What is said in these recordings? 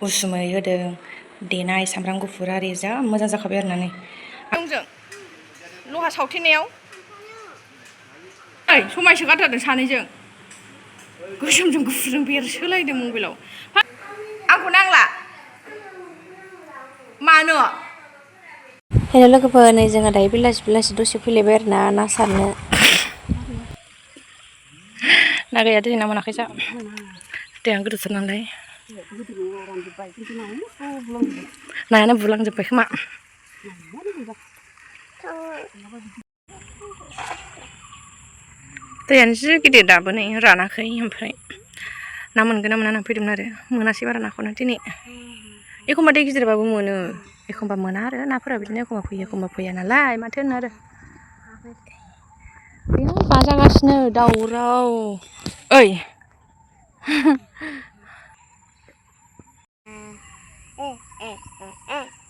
उसुमै होदों देनाय सामब्राम गुफुर आरि जा मोजां जाखाबाय आरोना नै आंजों लहा सावथेनायाव ओइ समायसो गारथारदों सानैजों गोसोमजों गुफुरजों बेरसोलायदों मबाइलाव आंखौ नांला मानो हेलो लोगोफोर नै जोंहा दायो बेलासि दसे फैलायबाय आरोना ना सारनो ना गैया दिनै ना मोनाखै जा दैयानो गोदोरथार नालाय नायानो बुलांजोब्बाय खोमा दैयानो जि गिदिर दाबो नै रानाखै ओमफ्राय ना मोनगोन ना मोना होननानै फैदोंमोन आरो मोनासै बारा नाखौनो दिनै एखमबा दै गिदिरबाबो मोनो एखमबा मोना आरो नाफोरा बिदिनो एखमबा फैयो एखमबा फैया नालाय माथो होनो आरो बेयाव बाजागासिनो दावराव ओइ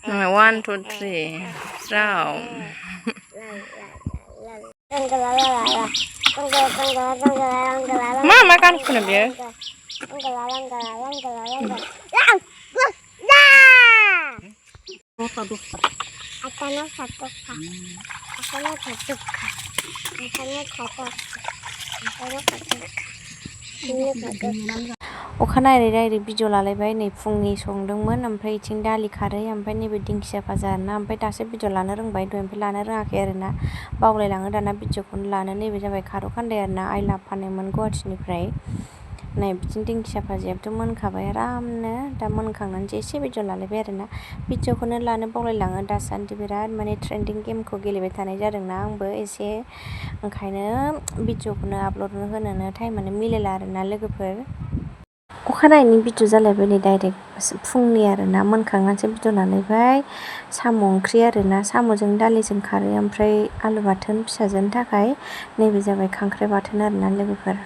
1 2 3 ज्राव मा गान खनो बेयो अखानायै डाइरेक्ट भिडिअ लालायबाय नै फुंनि संदोंमोन ओमफ्राय इथिं दालि खारै ओमफ्राय नैबे दिंखिया भाजा आरोना ओमफ्राय दासो भिडिअ लानो रोंबाय दहायनिफ्राय लानो रोङाखै आरोना बावलायलाङो दाना भिडिअखौनो लानो नैबे जाबाय खारौ खान्दाय आरोना आइ लाबोफानायमोन गुवाहाटिनिफ्राय नै बिथिं दिंखिया भाजायाबोथ' मोनखाबाय आरामनो दा मोनखांनानैसो एसे भिडिअ लालायबाय आरोना भिडिअखौनो लानो बावलायलाङो दासान्दि बिराद माने ट्रेन्डिं गेमखौ गेलेबाय थानाय जादोंना आंबो एसे ओंखायनो भिडिअखौनो आपल'ड होनोनो टाइमानो मिलायला आरोना लोगोफोर अखानायैनि भिडिअ जालायबाय नै डाइरेक्ट फुंनि आरोना मोनखांनानैसो भिडिअ लालायबाय साम' ओंख्रि आरोना साम'जों दालिजों खारै ओमफ्राय आलु बाथोन फिसाजोनि थाखाय नैबे जाबाय खांख्राइ बाथोन आरोना लोगोफोर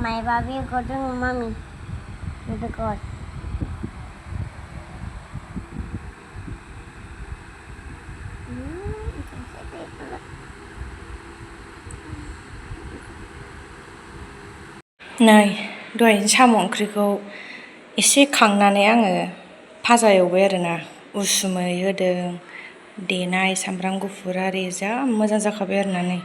My baby got to mommy with the god. नै दहायनि साम' ओंख्रिखौ एसे खांनानै आङो भाजा एवबाय आरोना उसुमै होदों देनाय सामब्राम गुफुर आरि जा मोजां जाखाबाय आरोना नै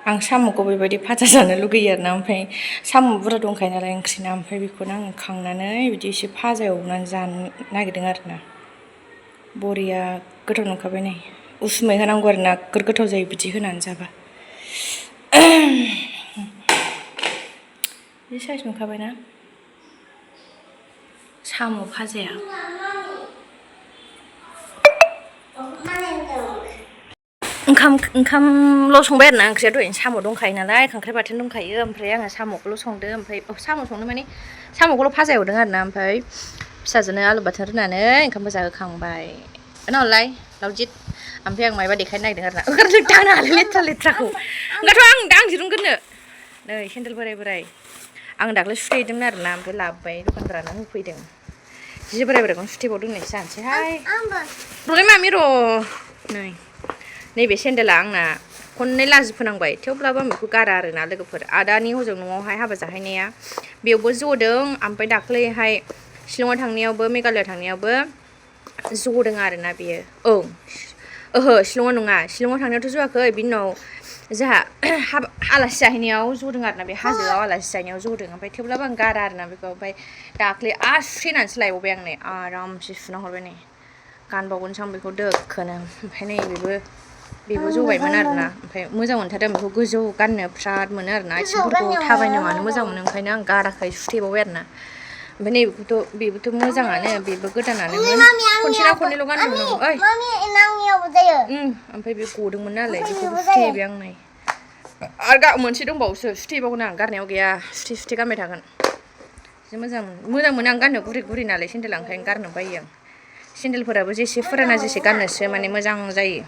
आं साम'खौ बेबायदि भाजा जानो लुगैयो आरोना ओमफ्राय साम' बुरजा दंखायो नालाय ओंख्रिना ओमफ्राय बेखौनो आङो खांनानै बिदि एसे भाजा एवनानै जानो नागिरदों आरोना बरिया गोथाव नुखाबाय नै उसुमै होनांगौ आरोना गोथाव जायो बिदि होनानै जाबा बे साइज नुखाबायना साम' भाजाया ओंखामल' संबाय आरोना ओंख्रिया दहायनो साम' दंखायो नालाय खांख्राइ बाथोन दंखायो ओमफ्राय आङो साम'खौल' संदो ओमफ्राय साम' संनो माने साम'खौल' भाजा एवदों आरोना ओमफ्राय फिसाजोनो आलु बाथोन रुनानै ओंखाम गोजा होखांबाय उनावलाय लावजित ओमफ्राय आं मायबा देखायनो नागिरदों आरोना ओंखारजों दांनो हालाय लेथ्राखौ ओंखायनोथ' आं जिरुंगोरनो नै सेन्देल बोराय आं दाख्लै सुथेहैदोंमोन आरोना ओमफ्राय लाबोबाय दखानदारानो होफैदों जि बोरायखौनो सुथेबावदों नै जानोसैहाय र'लाय मामि र' नैबे सेन्देला आंना खननै लाजि फोनांबाय थेवब्लाबो आं बेखौ गारा आरोना लोगोफोर आदानि हजों न'आवहाय हाबा जाहैनाया बेयावबो जदों ओमफ्राय दाख्लैहाय शिलंआव थांनायावबो मेघालया थांनायावबो जदों आरोना बेयो ओहो शिलंआव नङा शिलंआव थांनायावथ' जआखै बिनि उनाव जोंहा आलासि जाहैनायाव जदों आरोना बे हाजोआव आलासि जाहैनायाव जदों ओमफ्राय थेवब्लाबो आं गारा आरोना बेखौ ओमफ्राय दाख्लै सुथेनानैसो लायबावबाय आं नै आरामसे सुना हरबाय नै गानबावगोनसो आं बेखौ दोखोनो ओमफ्राय नै बेबो जबायमोन आरोना ओमफ्राय मोजां मोनथारदों बेखौ गोजौ गाननो फ्राद मोनो आरोना आथिंफोरखौ थाबायनो मानो मोजां मोनो ओंखायनो आं गाराखै सुथेबावबाय आरोना ओमफ्राय बेबोथ' मोजाङानो बेबो गोदानानोमोन खनसेना खननैल' गानदोंमोन ओइ ओमफ्राय बे गदोंमोन नालाय बेखौबो सुथेबाय आं नै आरो मोनसे दंबावोसो सुथेबावगोन आं गारनायाव गैया सुथे गानबाय थागोन जि मोजां मोनो आं गाननो गुरै नालाय सेन्देला ओंखायनो गारनो बायो आं सेन्देलफोराबो जेसे फुराना जेसे गाननोसो माने मोजां जायो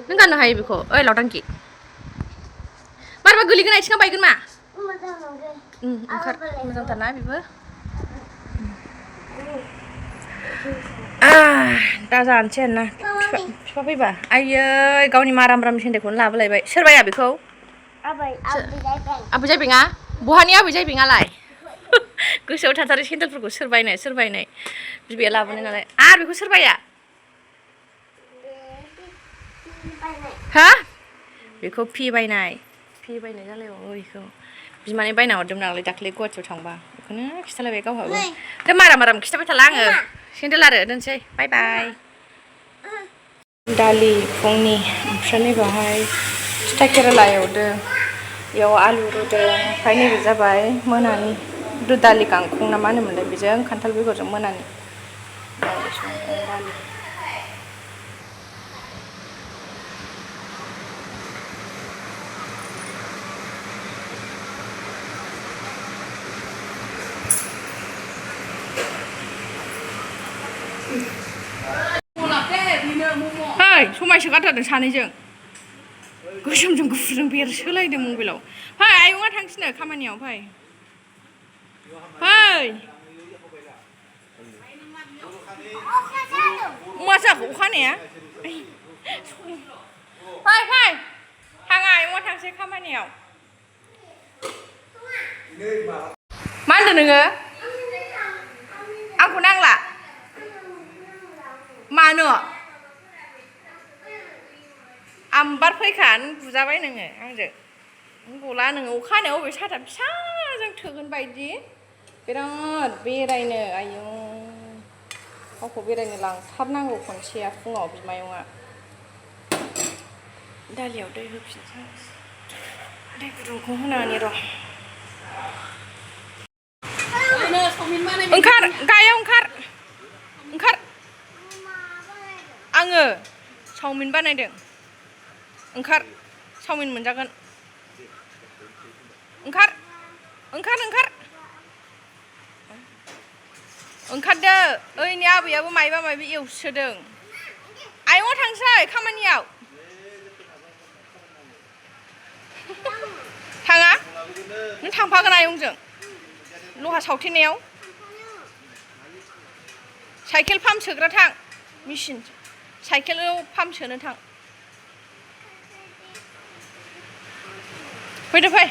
नों गाननो हायो बेखौ ओइ लावदांखि बारबा गोलैगोन आथिङा बायगोन मा ओंखार मोजांथारना बेबो दा जानोसै आरोना बिफा फैबा आयै गावनि माराम सेन्देलखौनो लाबोलायबाय सोर बाया बेखौ आबै जायबिङा बहानि आबै जायबिङालाय गोसोआव थाथारो सेन्देलफोरखौ सोरबायनाय बिबैया लाबोनाय नालाय आरो बेखौ सोरबाया हा बेखौ फि बायनाय जालायबावो बेखौ बिमानै बायना हरदोंमोन नालाय दाख्लै गुवाहाटियाव थांबा बेखौनो खिथालायबाय गावहाबो दा माराम खिथाबाय थाला आङो सेन्देल आरो दोनसै बाय बाय दालि फुंनि ओमफ्राय नैबाहाय थिथा केरेला एवदों बेयाव आलु रुदों ओमफ्राय नैबे जाबाय मोनानि दालि गांखं ना मा होनोमोनलाय बेजों खान्थाल बेगरजों मोनानि दालि hey समायसो गारथारदों सानैजों गोसोमजों गुफुरजों बेरसोलायदों मबाइलाव फै आयंआ थांसैनो खामानियाव फै मा जाखो अखा हानाया फै थाङा आयंआ थांसै खामानियाव मा होनदों नोङो आंखौ नांला मानो आमबार फैखा बुजाबाय नोङो आंजों गला नोङो अखा हानायाव अबे साथा फिसाजों थोगोन बायदि बिराद बेरायनो आयौ गावखौ बेरायनो लांथारनांगौ खनसेया फुङाव बिमायंआ दालियाव दै होफिनसै दै गुदुंखौ होनानै र' ओंखार गाहायाव ओंखार आङो चावमिन बानायदों ओंखार चावमिन मोनजागोन ओंखारदो ओइनि आबैयाबो मायबा मायबि एवसोदों आयंआ थांसै खामानियाव थाङा नों थांफागोन आयंजों लहा सावथेनायाव साइकेल पाम्प सोग्रा थां मेचिन साइकेलाव पाम्प सोनो थां फैदो फै